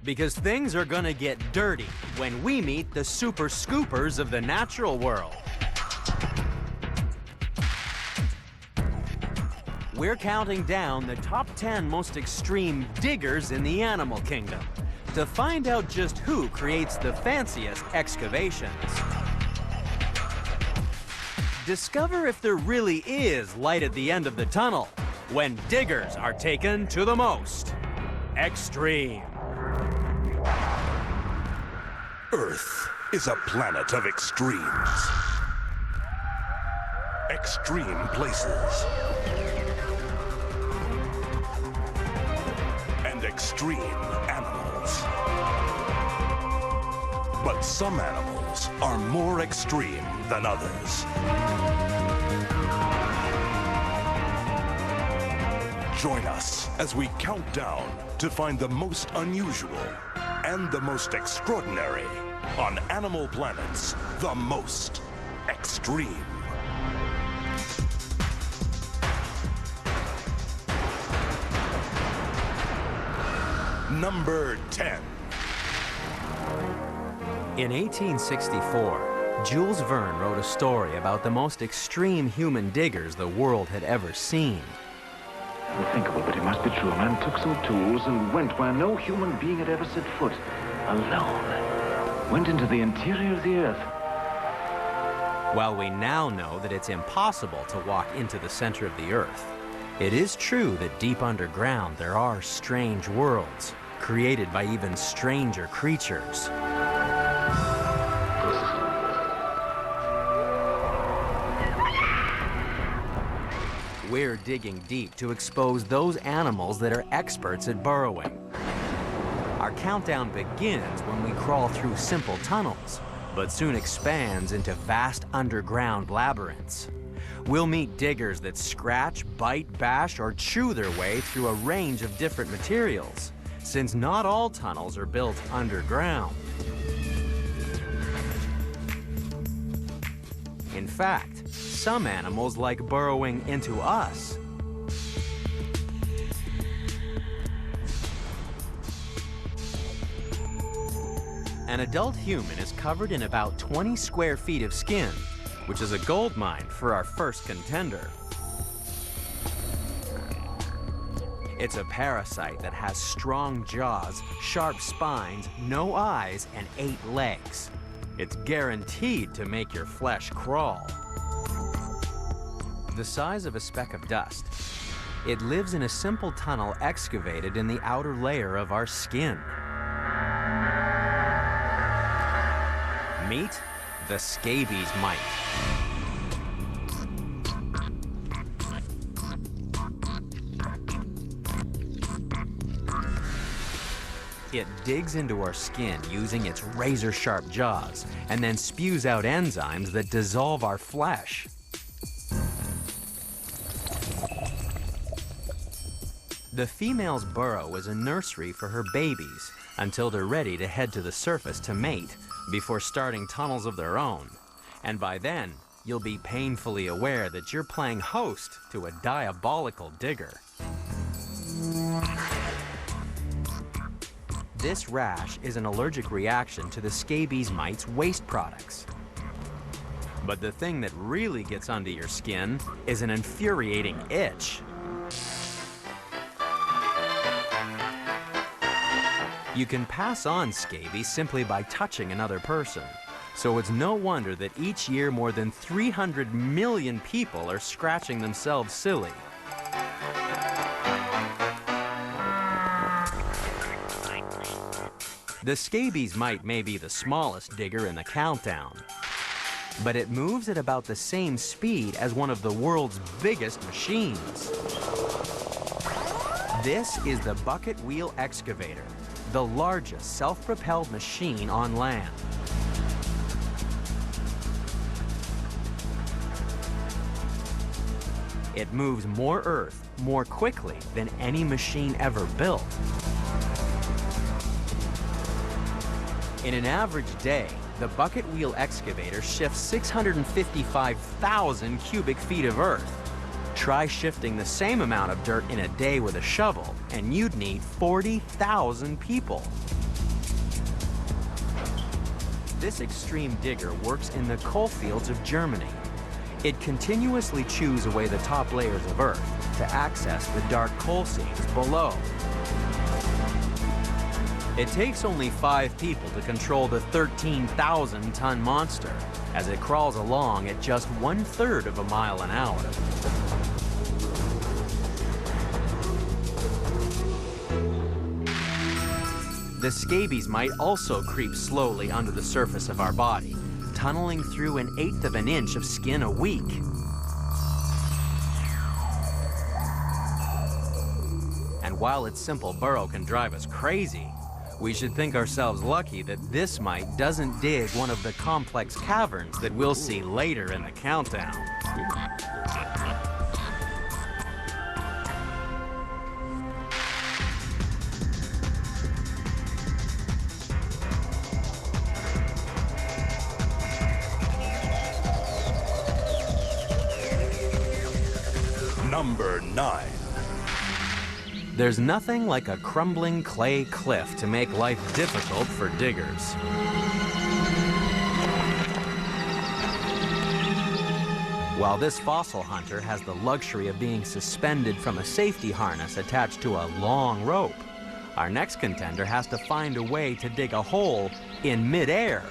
because things are gonna get dirty when we meet the super scoopers of the natural world. We're counting down the top 10 most extreme diggers in the animal kingdom to find out just who creates the fanciest excavations. Discover if there really is light at the end of the tunnel when diggers are taken to the most extreme. Earth is a planet of extremes. Extreme places. And extreme animals. But some animals are more extreme than others. Join us as we count down to find the most unusual and the most extraordinary on Animal Planet's The Most Extreme. Number 10. In 1864, Jules Verne wrote a story about the most extreme human diggers the world had ever seen. Unthinkable, but it must be true. A man took some tools and went where no human being had ever set foot. Alone. Went into the interior of the earth. While we now know that it's impossible to walk into the center of the earth, it is true that deep underground there are strange worlds, created by even stranger creatures. We're digging deep to expose those animals that are experts at burrowing. Our countdown begins when we crawl through simple tunnels, but soon expands into vast underground labyrinths. We'll meet diggers that scratch, bite, bash, or chew their way through a range of different materials, since not all tunnels are built underground. In fact, some animals like burrowing into us. An adult human is covered in about 20 square feet of skin, which is a gold mine for our first contender. It's a parasite that has strong jaws, sharp spines, no eyes, and 8 legs. It's guaranteed to make your flesh crawl. The size of a speck of dust, it lives in a simple tunnel excavated in the outer layer of our skin. Meet the scabies mite. It digs into our skin using its razor-sharp jaws and then spews out enzymes that dissolve our flesh. The female's burrow is a nursery for her babies until they're ready to head to the surface to mate before starting tunnels of their own. And by then, you'll be painfully aware that you're playing host to a diabolical digger. This rash is an allergic reaction to the scabies mite's waste products. But the thing that really gets under your skin is an infuriating itch. You can pass on scabies simply by touching another person. So it's no wonder that each year more than 300 million people are scratching themselves silly. The scabies mite may be the smallest digger in the countdown, but it moves at about the same speed as one of the world's biggest machines. This is the bucket wheel excavator, the largest self-propelled machine on land. It moves more earth more quickly than any machine ever built. In an average day, the bucket wheel excavator shifts 655,000 cubic feet of earth. Try shifting the same amount of dirt in a day with a shovel, and you'd need 40,000 people. This extreme digger works in the coal fields of Germany. It continuously chews away the top layers of earth to access the dark coal seams below. It takes only 5 people to control the 13,000-ton monster as it crawls along at just 1/3 of a mile an hour. The scabies might also creep slowly under the surface of our body, tunneling through 1/8 of an inch of skin a week. And while its simple burrow can drive us crazy, we should think ourselves lucky that this mite doesn't dig one of the complex caverns that we'll see later in the countdown. Number 9. There's nothing like a crumbling clay cliff to make life difficult for diggers. While this fossil hunter has the luxury of being suspended from a safety harness attached to a long rope, our next contender has to find a way to dig a hole in midair.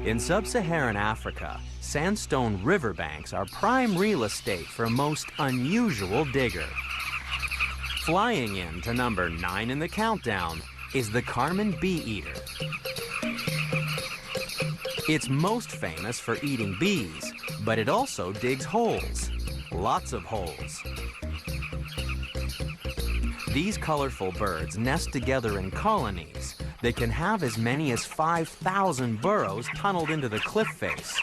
In sub-Saharan Africa, sandstone riverbanks are prime real estate for a most unusual digger. Flying in to number 9 in the countdown is the Carmen bee-eater. It's most famous for eating bees, but it also digs holes, lots of holes. These colorful birds nest together in colonies that can have as many as 5,000 burrows tunneled into the cliff face.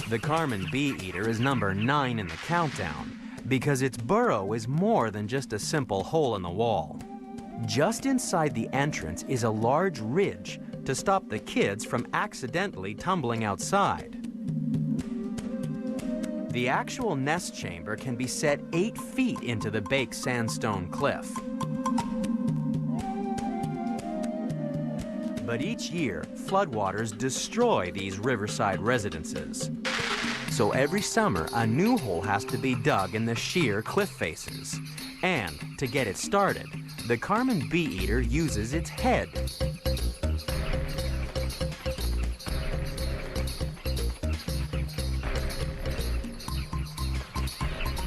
The Carmen bee-eater is number 9 in the countdown because its burrow is more than just a simple hole in the wall. Just inside the entrance is a large ridge to stop the kids from accidentally tumbling outside. The actual nest chamber can be set 8 feet into the baked sandstone cliff. But each year, floodwaters destroy these riverside residences. So every summer, a new hole has to be dug in the sheer cliff faces. And to get it started, the Carmen bee-eater uses its head.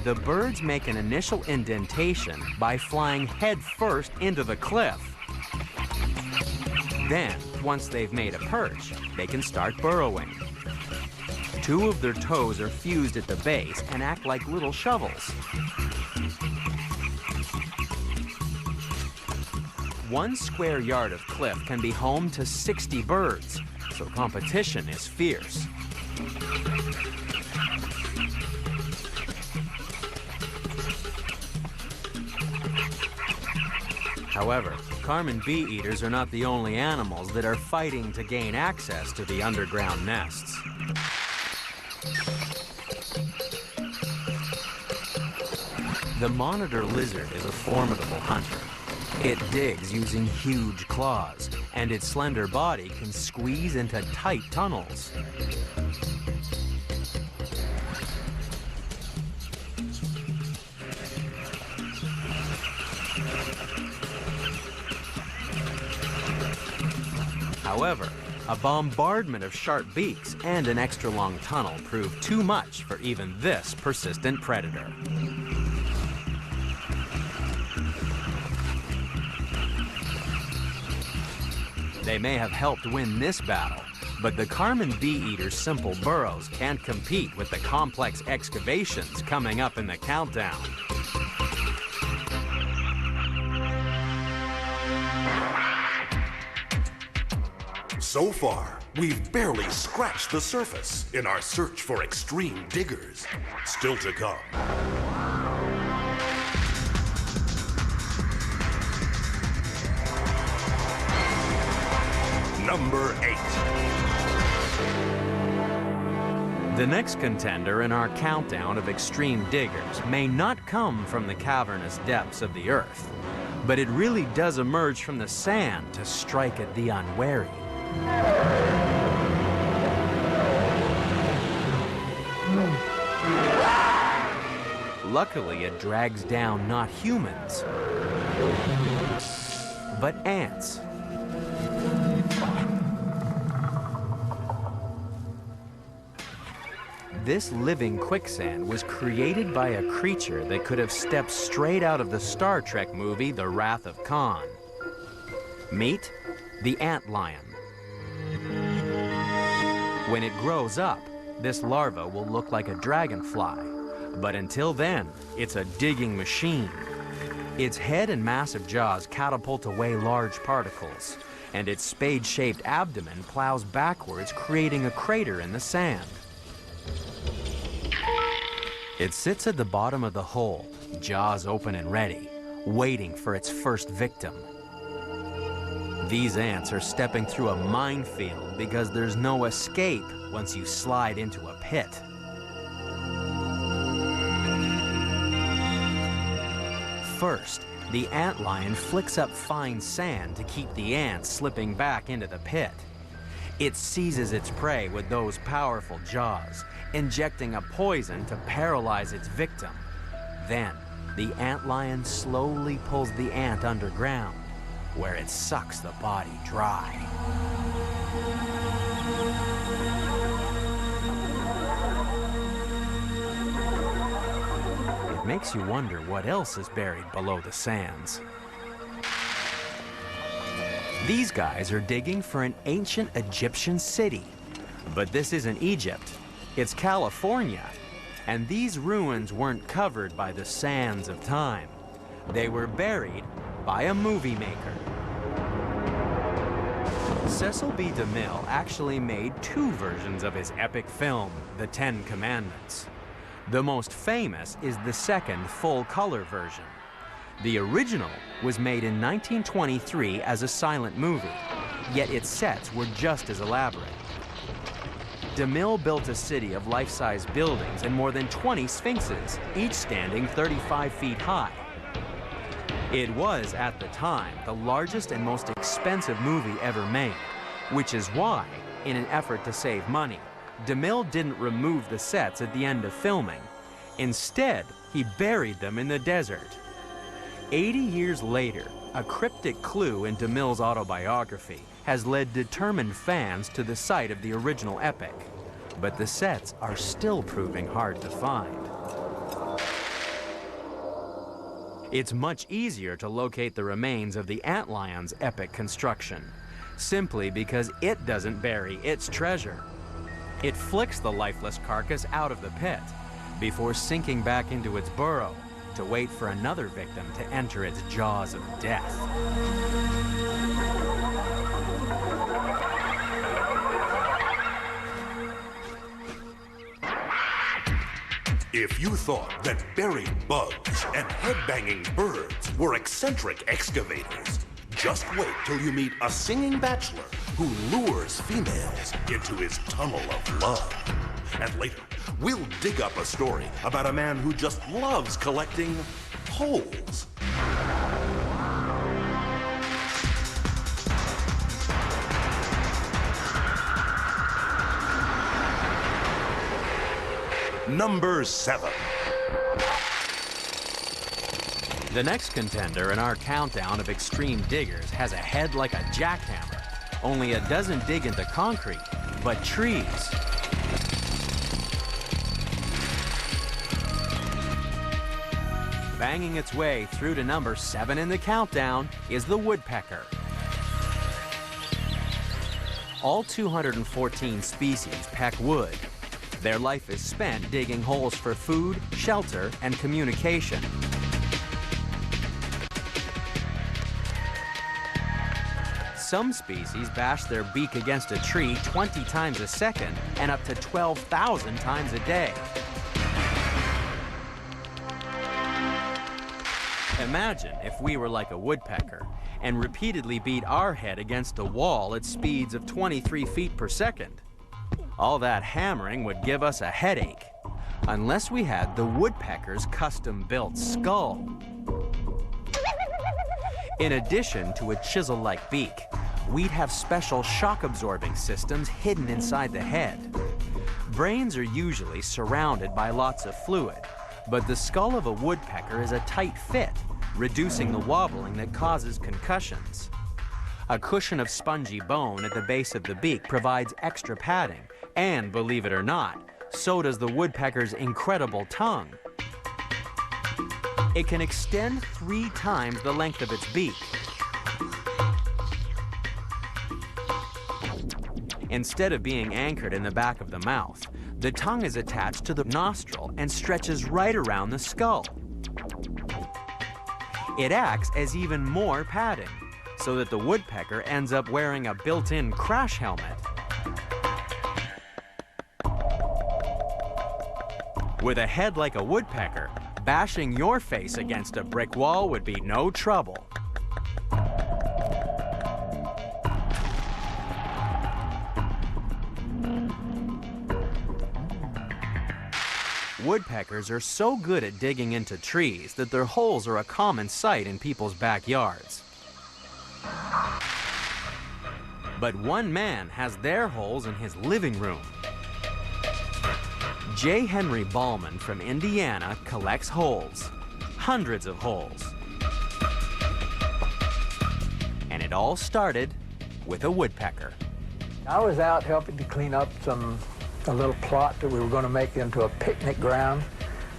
The birds make an initial indentation by flying head first into the cliff. Then, once they've made a perch, they can start burrowing. 2 of their toes are fused at the base and act like little shovels. 1 square yard of cliff can be home to 60 birds, so competition is fierce. However, Carmen bee-eaters are not the only animals that are fighting to gain access to the underground nests. The monitor lizard is a formidable hunter. It digs using huge claws, and its slender body can squeeze into tight tunnels. However, a bombardment of sharp beaks and an extra long tunnel proved too much for even this persistent predator. They may have helped win this battle, but the Carmen bee-eater's simple burrows can't compete with the complex excavations coming up in the countdown. So far, we've barely scratched the surface in our search for extreme diggers. Still to come. Number 8. The next contender in our countdown of extreme diggers may not come from the cavernous depths of the earth, but it really does emerge from the sand to strike at the unwary. Luckily, it drags down not humans, but ants. This living quicksand was created by a creature that could have stepped straight out of the Star Trek movie, The Wrath of Khan. Meet the antlion. When it grows up, this larva will look like a dragonfly, but until then, it's a digging machine. Its head and massive jaws catapult away large particles, and its spade-shaped abdomen plows backwards, creating a crater in the sand. It sits at the bottom of the hole, jaws open and ready, waiting for its first victim. These ants are stepping through a minefield because there's no escape once you slide into a pit. First, the antlion flicks up fine sand to keep the ants slipping back into the pit. It seizes its prey with those powerful jaws, injecting a poison to paralyze its victim. Then, the antlion slowly pulls the ant underground, where it sucks the body dry. It makes you wonder what else is buried below the sands. These guys are digging for an ancient Egyptian city. But this isn't Egypt, it's California. And these ruins weren't covered by the sands of time. They were buried by a movie maker. Cecil B. DeMille actually made 2 versions of his epic film, The Ten Commandments. The most famous is the second full-color version. The original was made in 1923 as a silent movie, yet its sets were just as elaborate. DeMille built a city of life-size buildings and more than 20 sphinxes, each standing 35 feet high. It was, at the time, the largest and most expensive movie ever made, which is why, in an effort to save money, DeMille didn't remove the sets at the end of filming. Instead, he buried them in the desert. 80 years later, a cryptic clue in DeMille's autobiography has led determined fans to the site of the original epic, but the sets are still proving hard to find. It's much easier to locate the remains of the antlion's epic construction, simply because it doesn't bury its treasure. It flicks the lifeless carcass out of the pit before sinking back into its burrow to wait for another victim to enter its jaws of death. If you thought that buried bugs and head-banging birds were eccentric excavators, just wait till you meet a singing bachelor who lures females into his tunnel of love. And later, we'll dig up a story about a man who just loves collecting holes. Number 7. The next contender in our countdown of extreme diggers has a head like a jackhammer, only it doesn't dig into concrete, but trees. Banging its way through to number 7 in the countdown is the woodpecker. All 214 species peck wood. Their life is spent digging holes for food, shelter, and communication. Some species bash their beak against a tree 20 times a second and up to 12,000 times a day. Imagine if we were like a woodpecker and repeatedly beat our head against a wall at speeds of 23 feet per second. All that hammering would give us a headache, unless we had the woodpecker's custom-built skull. In addition to a chisel-like beak, we'd have special shock-absorbing systems hidden inside the head. Brains are usually surrounded by lots of fluid, but the skull of a woodpecker is a tight fit, reducing the wobbling that causes concussions. A cushion of spongy bone at the base of the beak provides extra padding, and believe it or not, so does the woodpecker's incredible tongue. It can extend 3 times the length of its beak. Instead of being anchored in the back of the mouth, the tongue is attached to the nostril and stretches right around the skull. It acts as even more padding, so that the woodpecker ends up wearing a built-in crash helmet. With a head like a woodpecker, bashing your face against a brick wall would be no trouble. Woodpeckers are so good at digging into trees that their holes are a common sight in people's backyards. But one man has their holes in his living room. J. Henry Ballman from Indiana collects holes, hundreds of holes. And it all started with a woodpecker. I was out helping to clean up a little plot that we were going to make into a picnic ground.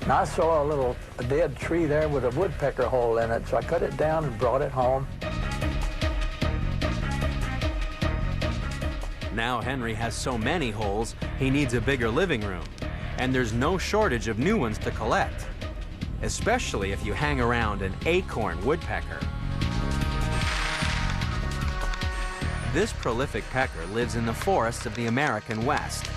And I saw a dead tree there with a woodpecker hole in it, so I cut it down and brought it home. Now Henry has so many holes, he needs a bigger living room. And there's no shortage of new ones to collect, especially if you hang around an acorn woodpecker. This prolific pecker lives in the forests of the American West.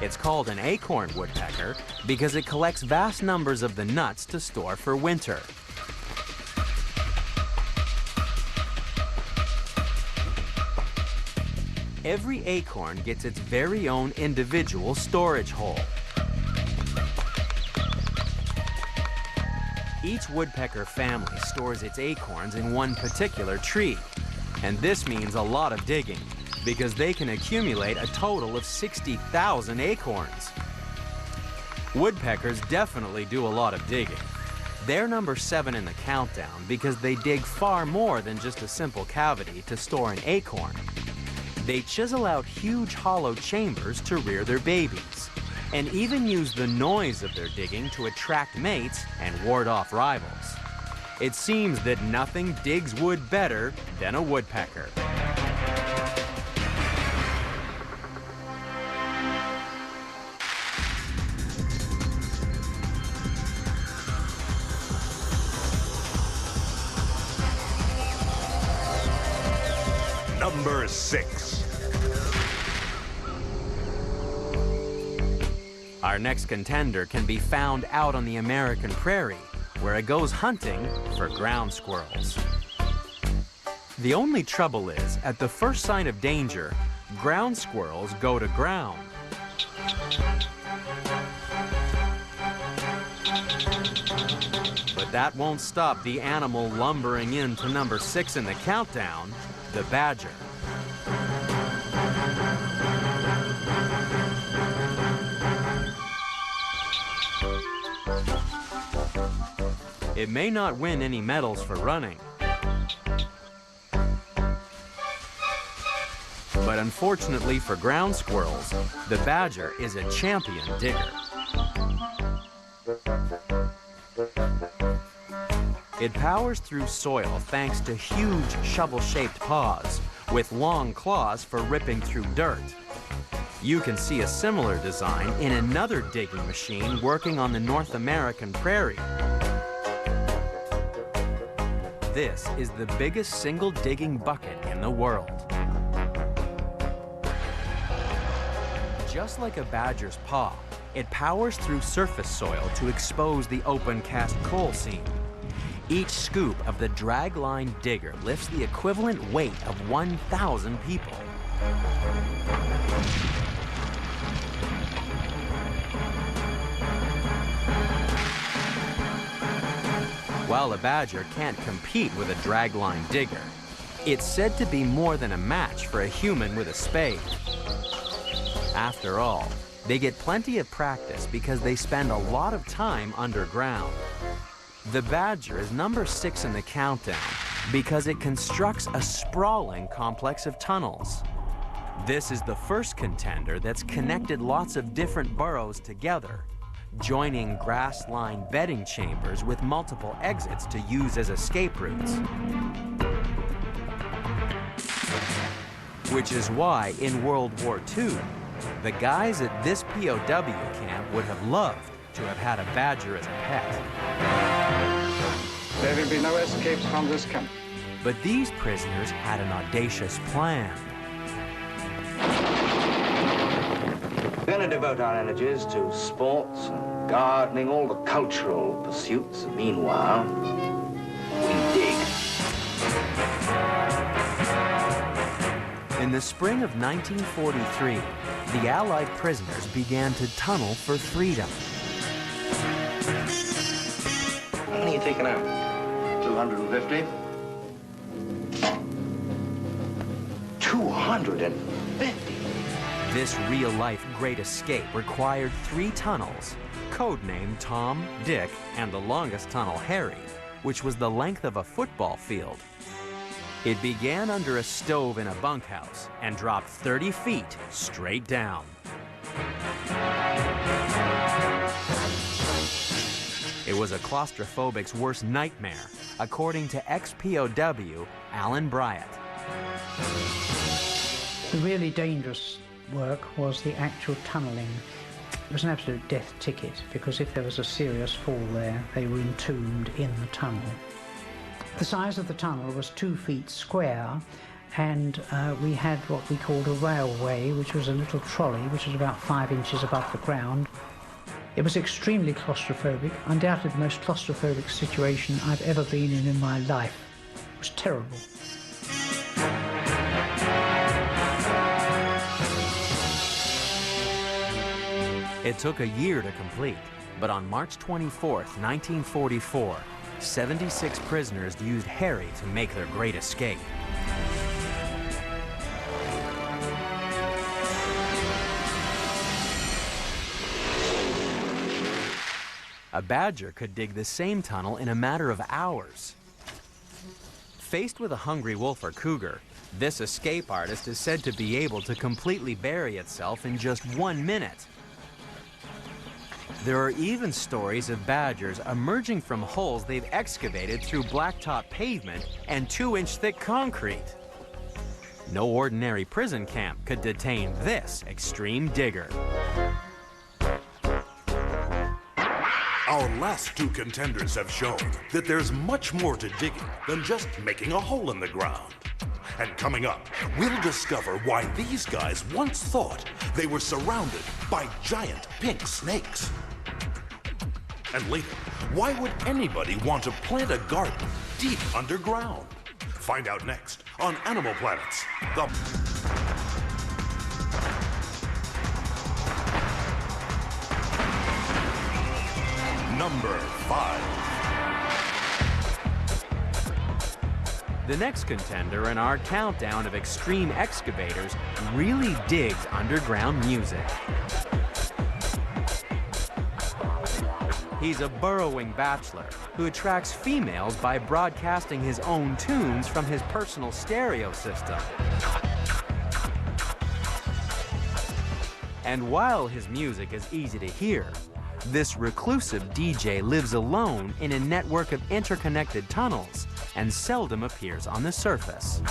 It's called an acorn woodpecker because it collects vast numbers of the nuts to store for winter. Every acorn gets its very own individual storage hole. Each woodpecker family stores its acorns in one particular tree, and this means a lot of digging because they can accumulate a total of 60,000 acorns. Woodpeckers definitely do a lot of digging. They're number 7 in the countdown because they dig far more than just a simple cavity to store an acorn. They chisel out huge hollow chambers to rear their babies, and even use the noise of their digging to attract mates and ward off rivals. It seems that nothing digs wood better than a woodpecker. Number 6. Our next contender can be found out on the American prairie, where it goes hunting for ground squirrels. The only trouble is, at the first sign of danger, ground squirrels go to ground. But that won't stop the animal lumbering into number 6 in the countdown, the badger. It may not win any medals for running, but unfortunately for ground squirrels, the badger is a champion digger. It powers through soil thanks to huge shovel-shaped paws with long claws for ripping through dirt. You can see a similar design in another digging machine working on the North American prairie. This is the biggest single digging bucket in the world. Just like a badger's paw, it powers through surface soil to expose the open cast coal seam. Each scoop of the dragline digger lifts the equivalent weight of 1,000 people. While a badger can't compete with a dragline digger, it's said to be more than a match for a human with a spade. After all, they get plenty of practice because they spend a lot of time underground. The badger is number 6 in the countdown because it constructs a sprawling complex of tunnels. This is the first contender that's connected lots of different burrows together, joining grass-lined bedding chambers with multiple exits to use as escape routes. Which is why in World War II, the guys at this POW camp would have loved to have had a badger as a pet. There will be no escapes from this camp. But these prisoners had an audacious plan. We're going to devote our energies to sports and gardening, all the cultural pursuits. Meanwhile, we dig. In the spring of 1943, the Allied prisoners began to tunnel for freedom. How many are you taking out? 250. 250? This real-life great escape required 3 tunnels, codenamed Tom, Dick, and the longest tunnel, Harry, which was the length of a football field. It began under a stove in a bunkhouse and dropped 30 feet straight down. It was a claustrophobic's worst nightmare, according to ex-POW Alan Bryant. The really dangerous work was the actual tunnelling. It was an absolute death ticket because if there was a serious fall there, they were entombed in the tunnel. The size of the tunnel was 2 feet square, and we had what we called a railway, which was a little trolley, which was about 5 inches above the ground. It was extremely claustrophobic, undoubtedly the most claustrophobic situation I've ever been in my life. It was terrible. It took a year to complete, but on March 24th, 1944, 76 prisoners used Harry to make their great escape. A badger could dig the same tunnel in a matter of hours. Faced with a hungry wolf or cougar, this escape artist is said to be able to completely bury itself in just 1 minute. There are even stories of badgers emerging from holes they've excavated through blacktop pavement and 2-inch thick concrete. No ordinary prison camp could detain this extreme digger. Our last 2 contenders have shown that there's much more to digging than just making a hole in the ground. And coming up, we'll discover why these guys once thought they were surrounded by giant pink snakes. And later, why would anybody want to plant a garden deep underground? Find out next on Animal Planets. Number 5. The next contender in our countdown of extreme excavators really digs underground music. He's a burrowing bachelor who attracts females by broadcasting his own tunes from his personal stereo system. And while his music is easy to hear, this reclusive DJ lives alone in a network of interconnected tunnels and seldom appears on the surface.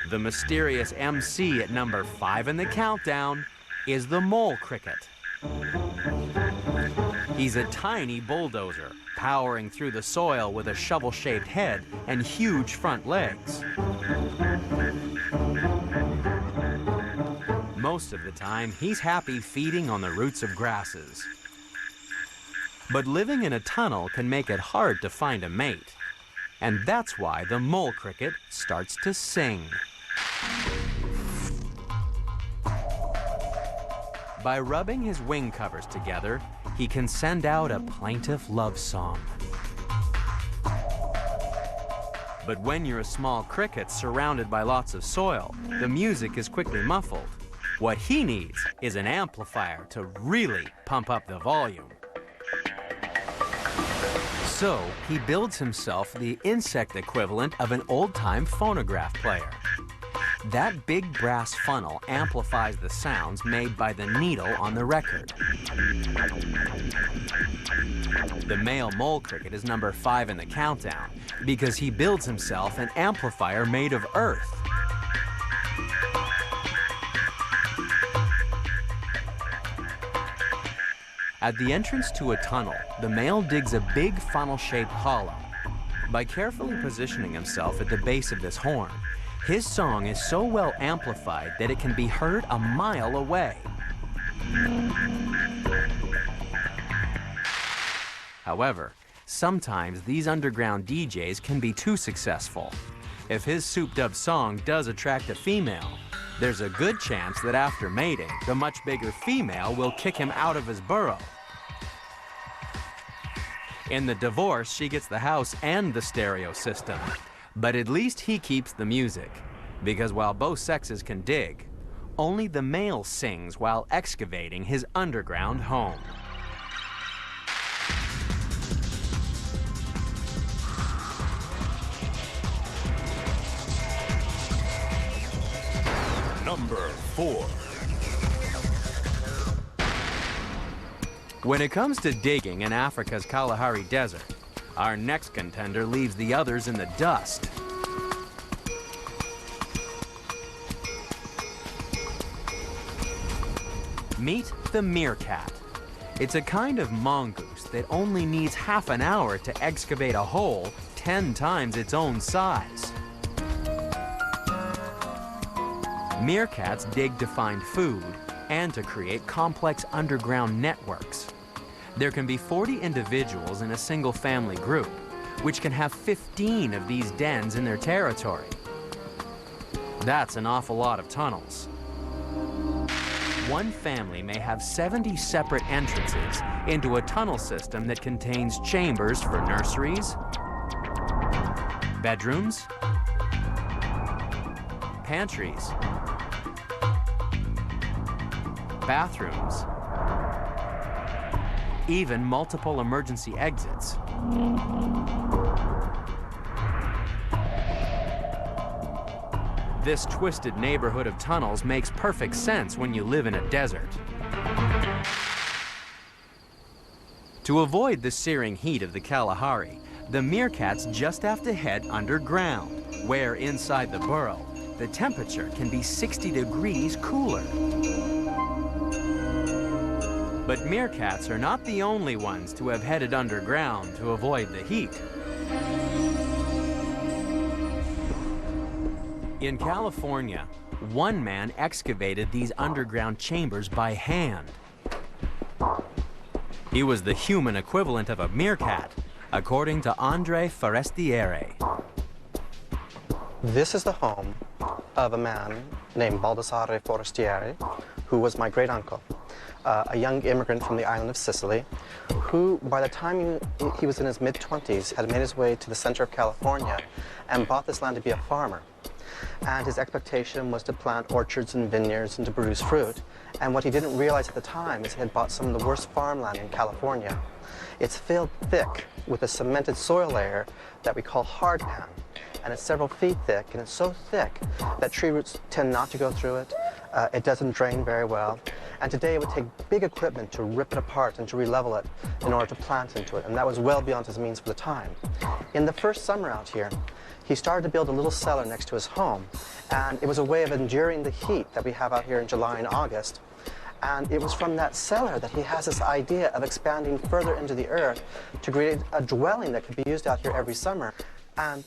The mysterious MC at number 5 in the countdown is the mole cricket. He's a tiny bulldozer, powering through the soil with a shovel-shaped head and huge front legs. Most of the time, he's happy feeding on the roots of grasses. But living in a tunnel can make it hard to find a mate. And that's why the mole cricket starts to sing. By rubbing his wing covers together, he can send out a plaintive love song. But when you're a small cricket surrounded by lots of soil, the music is quickly muffled. What he needs is an amplifier to really pump up the volume. So he builds himself the insect equivalent of an old-time phonograph player. That big brass funnel amplifies the sounds made by the needle on the record. The male mole cricket is number 5 in the countdown because he builds himself an amplifier made of earth. At the entrance to a tunnel, the male digs a big funnel-shaped hollow. By carefully positioning himself at the base of this horn, his song is so well amplified that it can be heard a mile away. However, sometimes these underground DJs can be too successful. If his souped-up song does attract a female, there's a good chance that after mating, the much bigger female will kick him out of his burrow. In the divorce, she gets the house and the stereo system. But at least he keeps the music, because while both sexes can dig, only the male sings while excavating his underground home. Number 4. When it comes to digging in Africa's Kalahari Desert, our next contender leaves the others in the dust. Meet the meerkat. It's a kind of mongoose that only needs half an hour to excavate a hole 10 times its own size. Meerkats dig to find food and to create complex underground networks. There can be 40 individuals in a single family group, which can have 15 of these dens in their territory. That's an awful lot of tunnels. One family may have 70 separate entrances into a tunnel system that contains chambers for nurseries, bedrooms, pantries, bathrooms, even multiple emergency exits. This twisted neighborhood of tunnels makes perfect sense when you live in a desert. To avoid the searing heat of the Kalahari, the meerkats just have to head underground, where inside the burrow, the temperature can be 60 degrees cooler. But meerkats are not the only ones to have headed underground to avoid the heat. In California, one man excavated these underground chambers by hand. He was the human equivalent of a meerkat, according to Andre Forestieri. This is the home of a man named Baldassare Forestieri, who was my great-uncle, a young immigrant from the island of Sicily, who, by the time he was in his mid-20s, had made his way to the center of California and bought this land to be a farmer. And his expectation was to plant orchards and vineyards and to produce fruit. And what he didn't realize at the time is he had bought some of the worst farmland in California. It's filled thick with a cemented soil layer that we call hardpan. And it's several feet thick, and it's so thick that tree roots tend not to go through it. It doesn't drain very well. And today it would take big equipment to rip it apart and to re-level it in order to plant into it. And that was well beyond his means for the time. In the first summer out here, he started to build a little cellar next to his home. And it was a way of enduring the heat that we have out here in July and August. And it was from that cellar that he has this idea of expanding further into the earth to create a dwelling that could be used out here every summer. And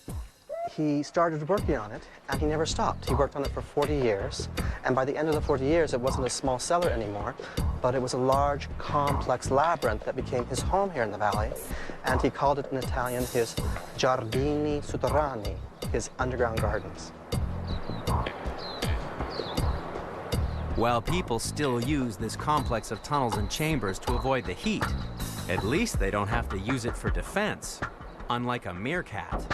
he started working on it, and he never stopped. He worked on it for 40 years, and by the end of the 40 years, it wasn't a small cellar anymore, but it was a large, complex labyrinth that became his home here in the valley, and he called it in Italian his Giardini Sotterranei, his underground gardens. While people still use this complex of tunnels and chambers to avoid the heat, at least they don't have to use it for defense, unlike a meerkat.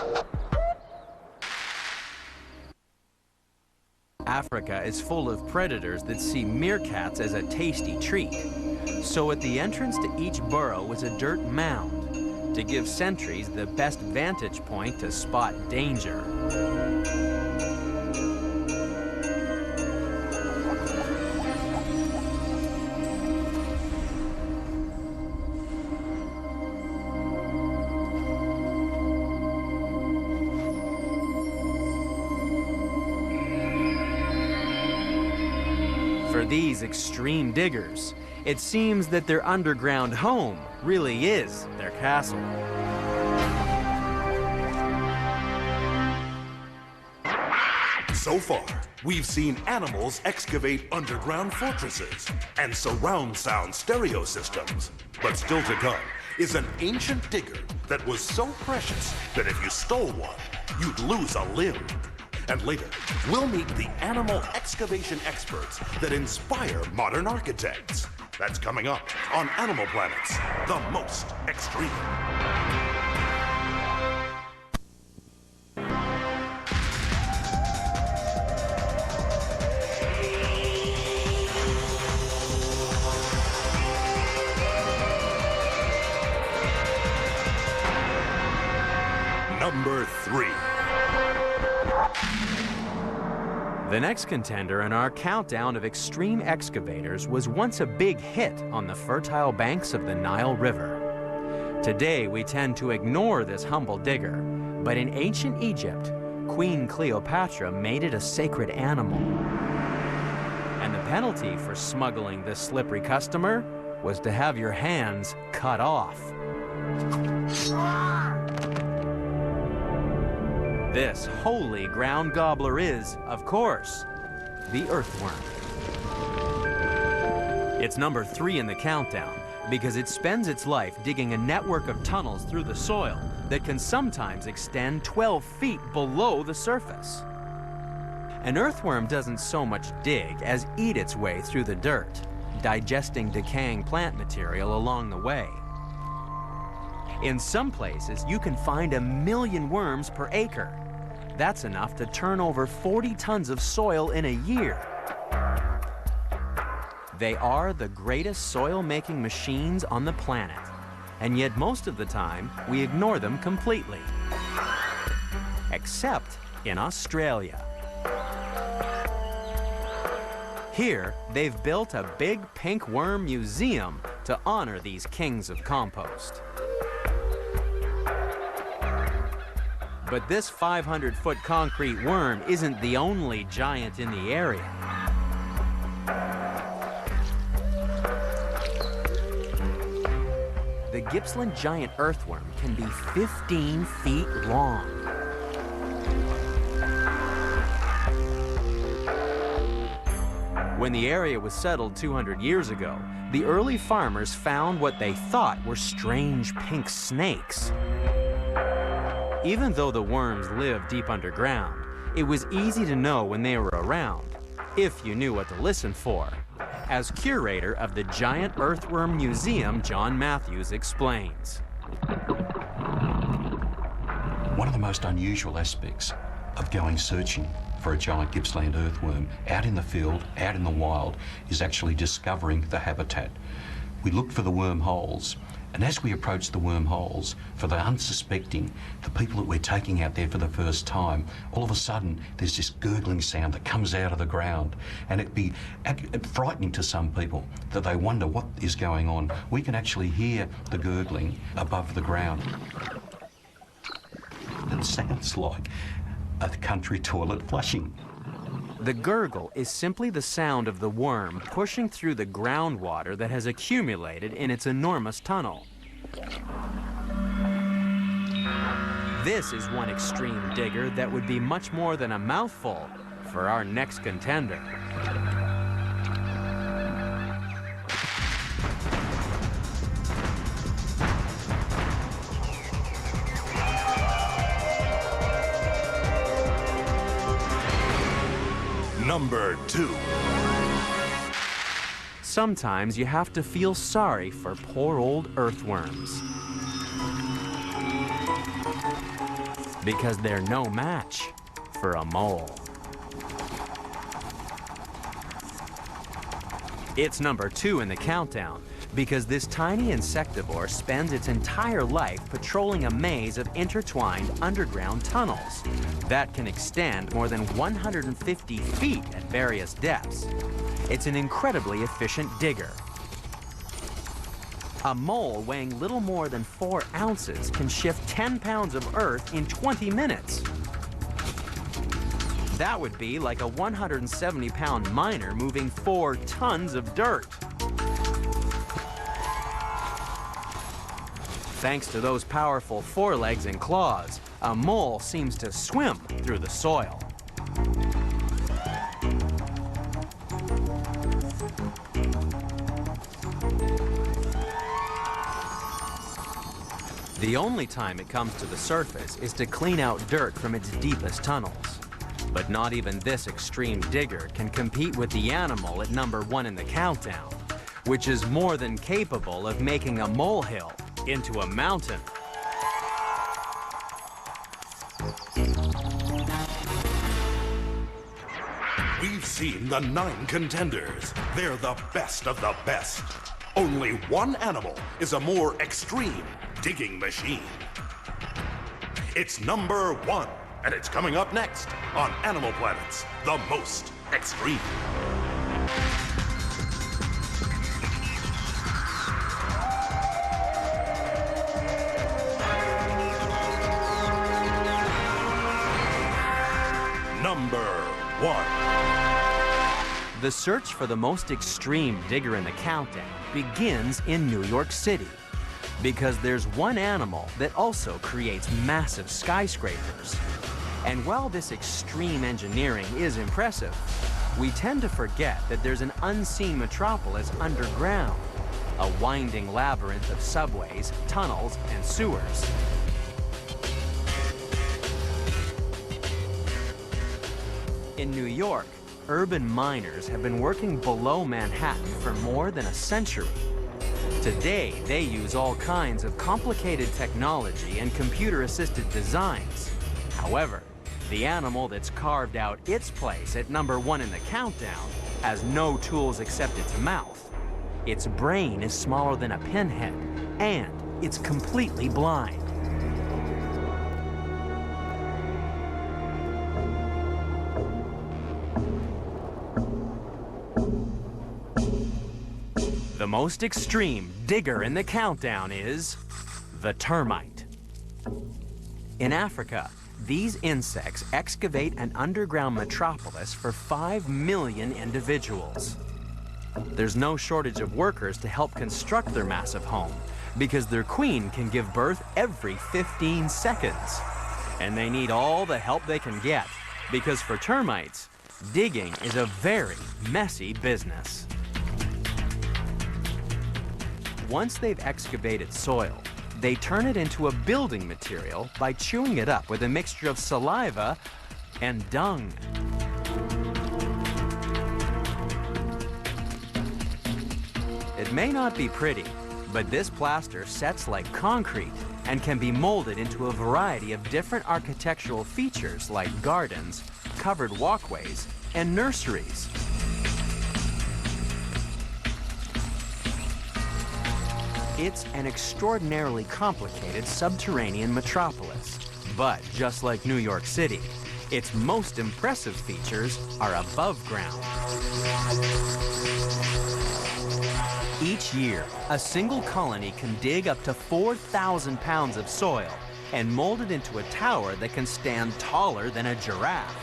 Africa is full of predators that see meerkats as a tasty treat. So at the entrance to each burrow was a dirt mound to give sentries the best vantage point to spot danger. For these extreme diggers, it seems that their underground home really is their castle. So far, we've seen animals excavate underground fortresses and surround sound stereo systems. But still to come is an ancient digger that was so precious that if you stole one, you'd lose a limb. And later, we'll meet the animal excavation experts that inspire modern architects. That's coming up on Animal Planet's The Most Extreme. Number 3. The next contender in our countdown of extreme excavators was once a big hit on the fertile banks of the Nile River. Today, we tend to ignore this humble digger, but in ancient Egypt, Queen Cleopatra made it a sacred animal. And the penalty for smuggling this slippery customer was to have your hands cut off. This holy ground gobbler is, of course, the earthworm. It's number 3 in the countdown because it spends its life digging a network of tunnels through the soil that can sometimes extend 12 feet below the surface. An earthworm doesn't so much dig as eat its way through the dirt, digesting decaying plant material along the way. In some places, you can find 1 million worms per acre. That's enough to turn over 40 tons of soil in a year. They are the greatest soil-making machines on the planet, and yet most of the time, we ignore them completely. Except in Australia. Here, they've built a big pink worm museum to honor these kings of compost. But this 500-foot concrete worm isn't the only giant in the area. The Gippsland giant earthworm can be 15 feet long. When the area was settled 200 years ago, the early farmers found what they thought were strange pink snakes. Even though the worms lived deep underground, it was easy to know when they were around, if you knew what to listen for. As curator of the Giant Earthworm Museum, John Matthews explains. One of the most unusual aspects of going searching for a giant Gippsland earthworm out in the field, out in the wild, is actually discovering the habitat. We looked for the wormholes, and as we approach the wormholes, for the unsuspecting, the people that we're taking out there for the first time, all of a sudden there's this gurgling sound that comes out of the ground, and it'd be frightening to some people that they wonder what is going on. We can actually hear the gurgling above the ground. It sounds like a country toilet flushing. The gurgle is simply the sound of the worm pushing through the groundwater that has accumulated in its enormous tunnel. This is one extreme digger that would be much more than a mouthful for our next contender. Number 2. Sometimes you have to feel sorry for poor old earthworms, because they're no match for a mole. It's number 2 in the countdown, because this tiny insectivore spends its entire life patrolling a maze of intertwined underground tunnels that can extend more than 150 feet at various depths. It's an incredibly efficient digger. A mole weighing little more than 4 ounces can shift 10 pounds of earth in 20 minutes. That would be like a 170-pound miner moving 4 tons of dirt. Thanks to those powerful forelegs and claws, a mole seems to swim through the soil. The only time it comes to the surface is to clean out dirt from its deepest tunnels. But not even this extreme digger can compete with the animal at number 1 in the countdown, which is more than capable of making a molehill into a mountain. We've seen the 9 contenders. They're the best of the best. Only one animal is a more extreme digging machine. It's number 1, and it's coming up next on Animal Planet's The Most Extreme. Number 1. The search for the most extreme digger in the countdown begins in New York City, because there's one animal that also creates massive skyscrapers. And while this extreme engineering is impressive, we tend to forget that there's an unseen metropolis underground, a winding labyrinth of subways, tunnels, and sewers. In New York, urban miners have been working below Manhattan for more than a century. Today, they use all kinds of complicated technology and computer-assisted designs. However, the animal that's carved out its place at number 1 in the countdown has no tools except its mouth. Its brain is smaller than a pinhead, and it's completely blind. The most extreme digger in the countdown is the termite. In Africa, these insects excavate an underground metropolis for 5 million individuals. There's no shortage of workers to help construct their massive home, because their queen can give birth every 15 seconds. And they need all the help they can get, because for termites, digging is a very messy business. Once they've excavated soil, they turn it into a building material by chewing it up with a mixture of saliva and dung. It may not be pretty, but this plaster sets like concrete and can be molded into a variety of different architectural features like gardens, covered walkways, and nurseries. It's an extraordinarily complicated subterranean metropolis. But just like New York City, its most impressive features are above ground. Each year, a single colony can dig up to 4,000 pounds of soil and mold it into a tower that can stand taller than a giraffe.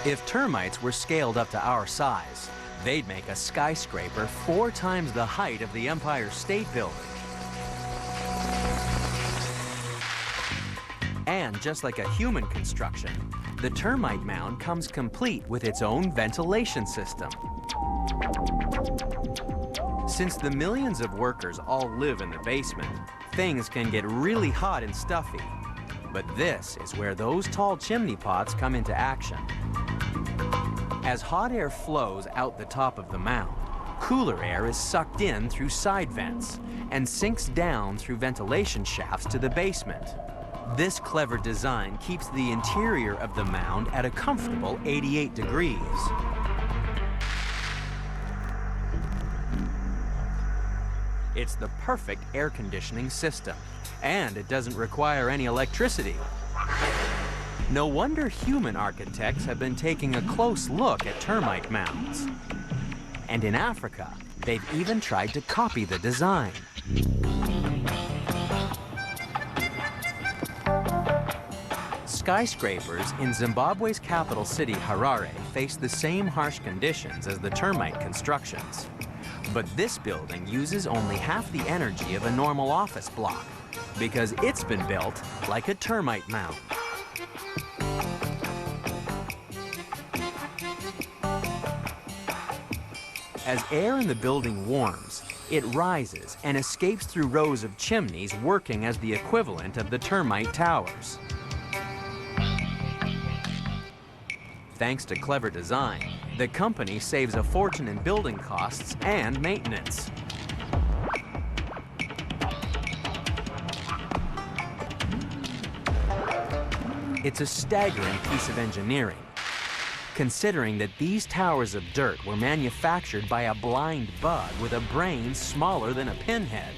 If termites were scaled up to our size, they'd make a skyscraper 4 times the height of the Empire State Building. And just like a human construction, the termite mound comes complete with its own ventilation system. Since the millions of workers all live in the basement, things can get really hot and stuffy. But this is where those tall chimney pots come into action. As hot air flows out the top of the mound, cooler air is sucked in through side vents and sinks down through ventilation shafts to the basement. This clever design keeps the interior of the mound at a comfortable 88 degrees. It's the perfect air conditioning system, and it doesn't require any electricity. No wonder human architects have been taking a close look at termite mounds. And in Africa, they've even tried to copy the design. Skyscrapers in Zimbabwe's capital city, Harare, face the same harsh conditions as the termite constructions. But this building uses only half the energy of a normal office block because it's been built like a termite mound. As air in the building warms, it rises and escapes through rows of chimneys working as the equivalent of the termite towers. Thanks to clever design, the company saves a fortune in building costs and maintenance. It's a staggering piece of engineering, considering that these towers of dirt were manufactured by a blind bug with a brain smaller than a pinhead.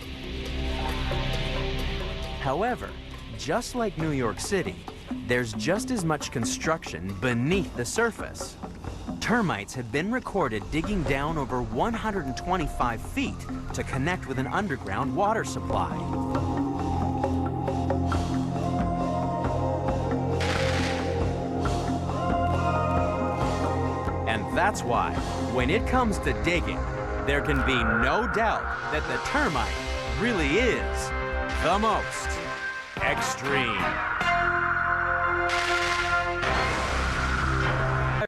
However, just like New York City, there's just as much construction beneath the surface. Termites have been recorded digging down over 125 feet to connect with an underground water supply. And that's why, when it comes to digging, there can be no doubt that the termite really is the most extreme.